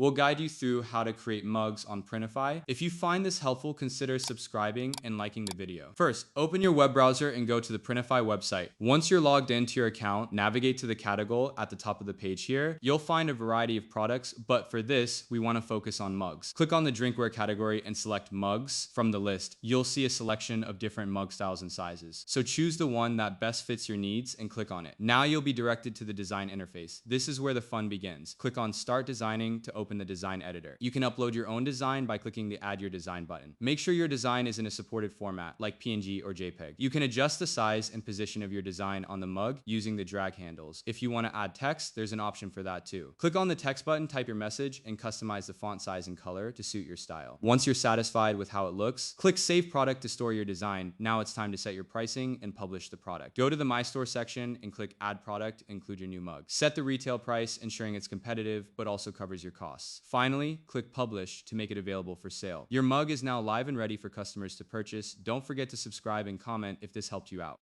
We'll guide you through how to create mugs on Printify. If you find this helpful, consider subscribing and liking the video. First, open your web browser and go to the Printify website. Once you're logged into your account, navigate to the category at the top of the page here. You'll find a variety of products, but for this, we want to focus on mugs. Click on the drinkware category and select mugs from the list. You'll see a selection of different mug styles and sizes. So choose the one that best fits your needs and click on it. Now you'll be directed to the design interface. This is where the fun begins. Click on Start Designing to open the design editor. You can upload your own design by clicking the Add Your Design button. Make sure your design is in a supported format like PNG or JPEG. You can adjust the size and position of your design on the mug using the drag handles. If you want to add text, there's an option for that too. Click on the text button, type your message, and customize the font size and color to suit your style. Once you're satisfied with how it looks, click Save Product to store your design. Now it's time to set your pricing and publish the product. Go to the My Store section and click Add Product, include your new mug. Set the retail price, ensuring it's competitive, but also covers your costs. Finally, click Publish to make it available for sale. Your mug is now live and ready for customers to purchase. Don't forget to subscribe and comment if this helped you out.